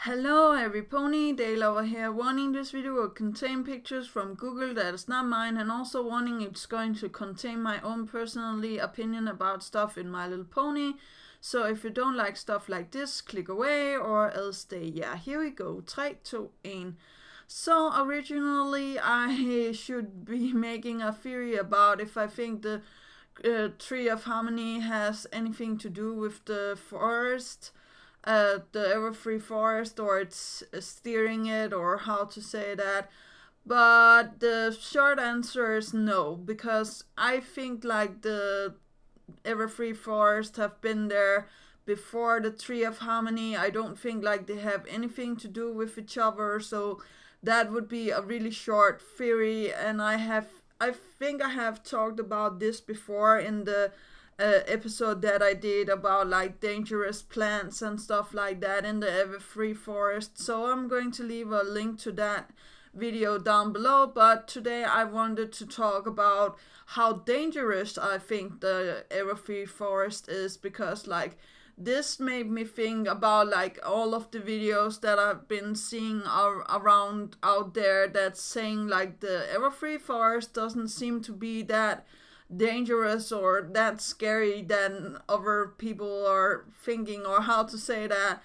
Hello every pony, Daylover here. Warning, this video will contain pictures from Google that is not mine, and also warning it's going to contain my own personally opinion about stuff in My Little Pony. So if you don't like stuff like this, click away or else stay. Yeah, here we go. 3, 2, 1. So originally I should be making a theory about if I think the Tree of Harmony has anything to do with the forest, the everfree forest, or it's steering it, or how to say that. But the short answer is no, because I think like the everfree forest have been there before the Tree of Harmony. I don't think like they have anything to do with each other, so that would be a really short theory. And I think I have talked about this before in the episode that I did about like dangerous plants and stuff like that in the everfree forest. So I'm going to leave a link to that video down below. But today I wanted to talk about how dangerous I think the everfree forest is, because like this made me think about like all of the videos that I've been seeing around out there that's saying like the everfree forest doesn't seem to be that dangerous or that scary than other people are thinking, or how to say that.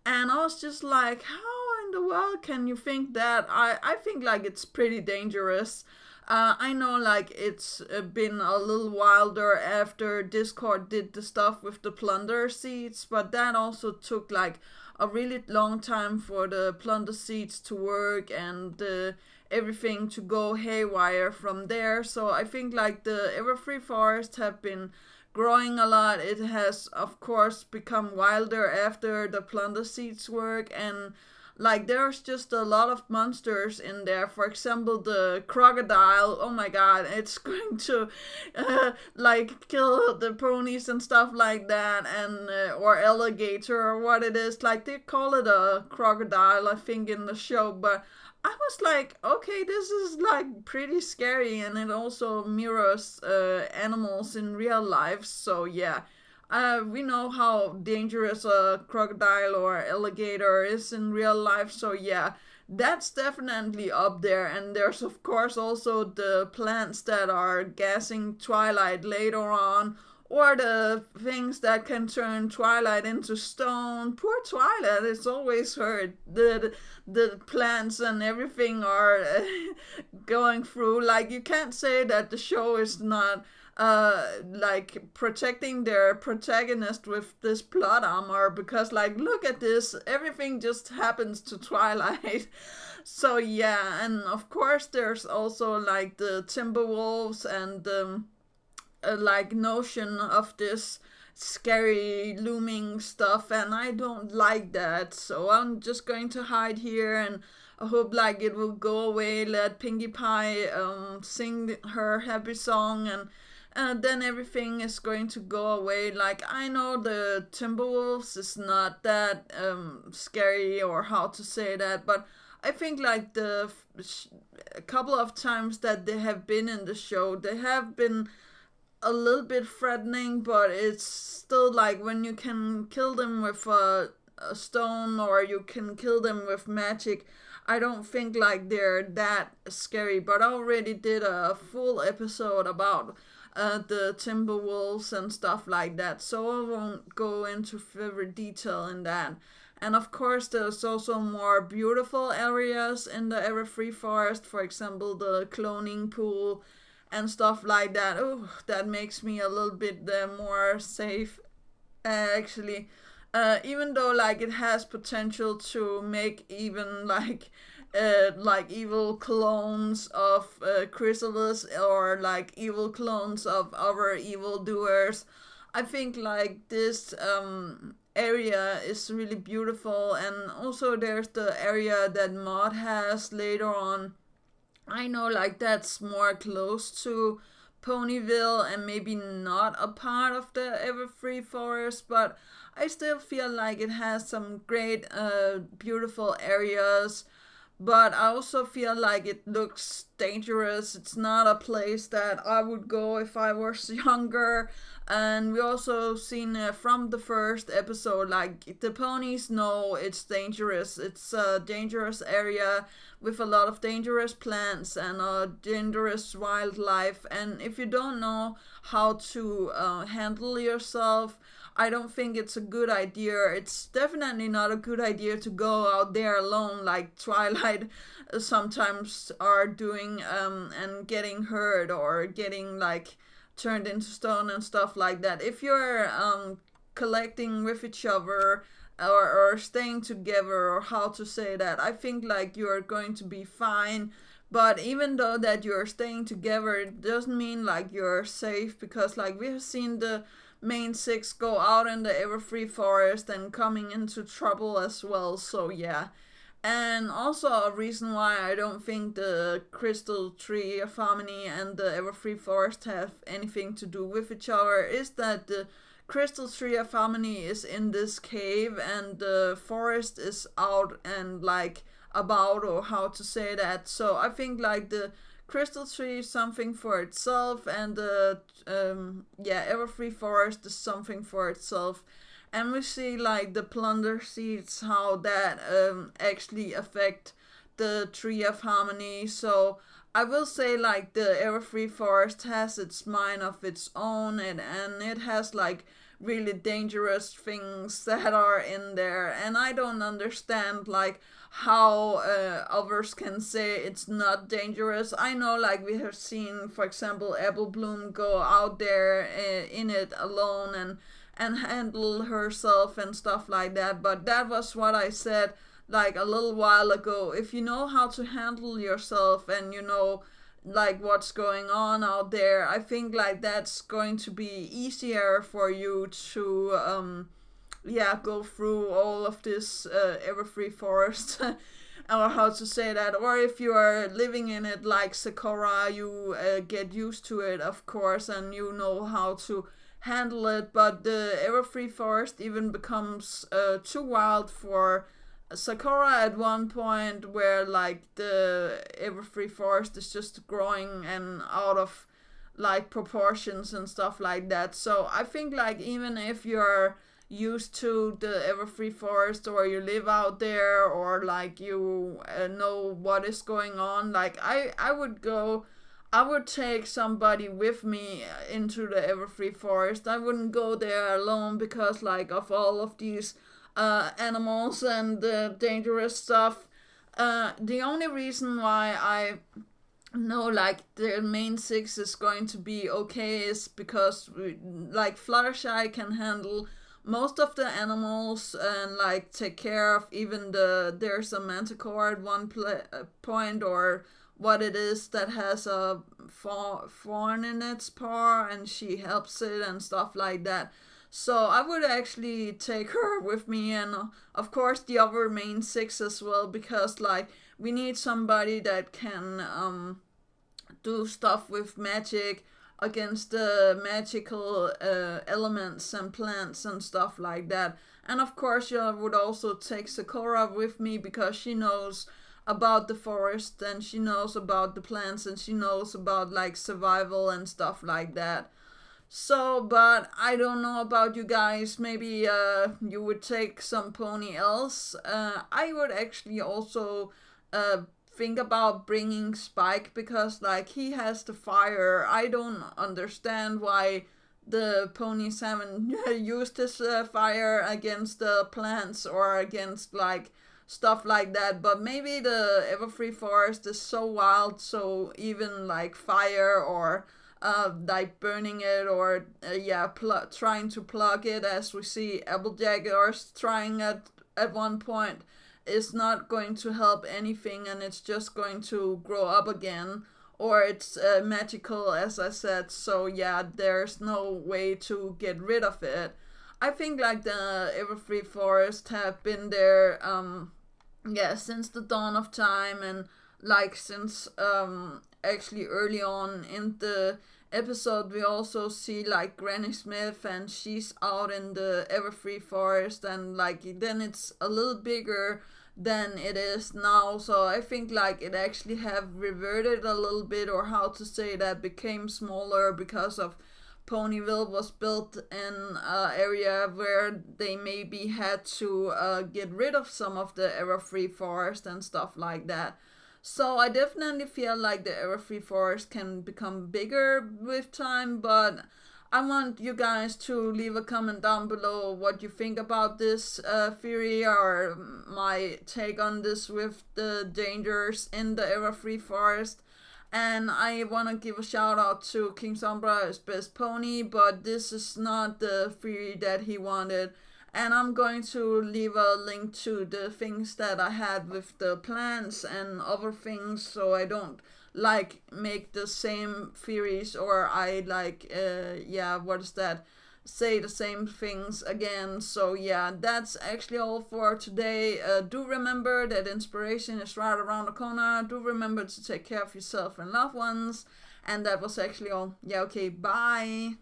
And I was just like, how in the world can you think that? I think like it's pretty dangerous. I know like it's been a little wilder after Discord did the stuff with the plunder seeds, but that also took like a really long time for the plunder seeds to work and everything to go haywire from there. So I think like the everfree forest have been growing a lot. It has of course become wilder after the plunder seeds work, and like there's just a lot of monsters in there. For example, the crocodile, oh my god, it's going to like kill the ponies and stuff like that. And or alligator, or what it is, like they call it a crocodile I think in the show. But I was like, okay, this is like pretty scary, and it also mirrors animals in real life. So yeah, we know how dangerous a crocodile or alligator is in real life. So yeah, that's definitely up there. And there's of course also the plants that are gassing Twilight later on, or the things that can turn Twilight into stone. Poor Twilight, it's always hurt. The plants and everything are going through. Like you can't say that the show is not like protecting their protagonist with this plot armor, because like look at this, everything just happens to Twilight. So yeah, and of course there's also like the Timberwolves and like notion of this scary looming stuff, and I don't like that. So I'm just going to hide here, and I hope like it will go away. Let Pinkie Pie sing her happy song, and then everything is going to go away. Like I know the Timberwolves is not that scary, or how to say that, but I think like a couple of times that they have been in the show, they have been a little bit threatening, but it's still like when you can kill them with a stone, or you can kill them with magic, I don't think like they're that scary. But I already did a full episode about the Timberwolves and stuff like that, so I won't go into further detail in that. And of course there's also more beautiful areas in the everfree forest, for example the cloning pool and stuff like that. Oh, that makes me a little bit more safe, actually. Even though like it has potential to make even like evil clones of Chrysalis, or like evil clones of other evildoers. I think like this area is really beautiful. And also there's the area that Maud has later on. I know like that's more close to Ponyville and maybe not a part of the everfree forest, but I still feel like it has some great beautiful areas. but I also feel like it looks dangerous. It's not a place that I would go if I was younger. And we also seen from the first episode, like the ponies know it's dangerous. It's a dangerous area with a lot of dangerous plants and dangerous wildlife. And if you don't know how to handle yourself, I don't think it's a good idea. It's definitely not a good idea to go out there alone, like Twilight sometimes are doing, and getting hurt or getting like turned into stone and stuff like that. If you're collecting with each other, or staying together, or how to say that, I think like you're going to be fine. But even though that you're staying together, it doesn't mean like you're safe, because like we have seen the main six go out in the everfree forest and coming into trouble as well. So yeah. And also a reason why I don't think the crystal tree of harmony and the everfree forest have anything to do with each other is that the crystal tree of harmony is in this cave and the forest is out and like about, or how to say that. So I think like the crystal tree is something for itself, and the everfree forest is something for itself. And we see like the plunder seeds, how that actually affect the tree of harmony. So I will say like the everfree forest has its mind of its own, and it has like really dangerous things that are in there, and I don't understand like how others can say it's not dangerous. I know like we have seen, for example, Apple Bloom go out there in it alone and handle herself and stuff like that. But that was what I said like a little while ago. If you know how to handle yourself and you know like what's going on out there, I think like that's going to be easier for you to go through all of this everfree forest. Or how to say that, or if you are living in it like Sakura, you get used to it, of course, and you know how to handle it. But the everfree forest even becomes too wild for Sakura at one point, where like the everfree forest is just growing and out of like proportions and stuff like that. So I think like even if you're used to the everfree forest, or you live out there, or like you know what is going on, like I would take somebody with me into the everfree forest. I wouldn't go there alone, because like of all of these animals and the dangerous stuff. The only reason why I know like the main six is going to be okay is because like Fluttershy can handle most of the animals and like take care of even there's a manticore at one point, or what it is, that has a thorn in its paw, and she helps it and stuff like that. So I would actually take her with me, and of course the other main six as well, because like we need somebody that can do stuff with magic against the magical elements and plants and stuff like that. And of course I would also take Sakura with me, because she knows about the forest, and she knows about the plants, and she knows about like survival and stuff like that. So, but I don't know about you guys. Maybe you would take some pony else. I would actually also think about bringing Spike, because like he has the fire. I don't understand why the ponies haven't used his fire against the plants or against like stuff like that. But maybe the everfree forest is so wild, so even like fire or like burning it, or trying to plug it, as we see Applejackers trying at one point, is not going to help anything, and it's just going to grow up again, or it's magical, as I said. So yeah, there's no way to get rid of it. I think like the everfree forest have been there since the dawn of time, and like since actually early on in the episode we also see like Granny Smith, and she's out in the everfree forest, and like then it's a little bigger than it is now. So I think like it actually have reverted a little bit, or how to say that, became smaller because of Ponyville was built in an area where they maybe had to get rid of some of the everfree forest and stuff like that. So I definitely feel like the everfree forest can become bigger with time, but I want you guys to leave a comment down below what you think about this theory, or my take on this with the dangers in the everfree forest. And I want to give a shout out to King Sombra as best pony, but this is not the theory that he wanted. And I'm going to leave a link to the things that I had with the plants and other things, so I don't like make the same theories, or I like what is that, say the same things again. So yeah, that's actually all for today. Do remember that inspiration is right around the corner. Do remember to take care of yourself and loved ones. And that was actually all. Yeah, okay, bye.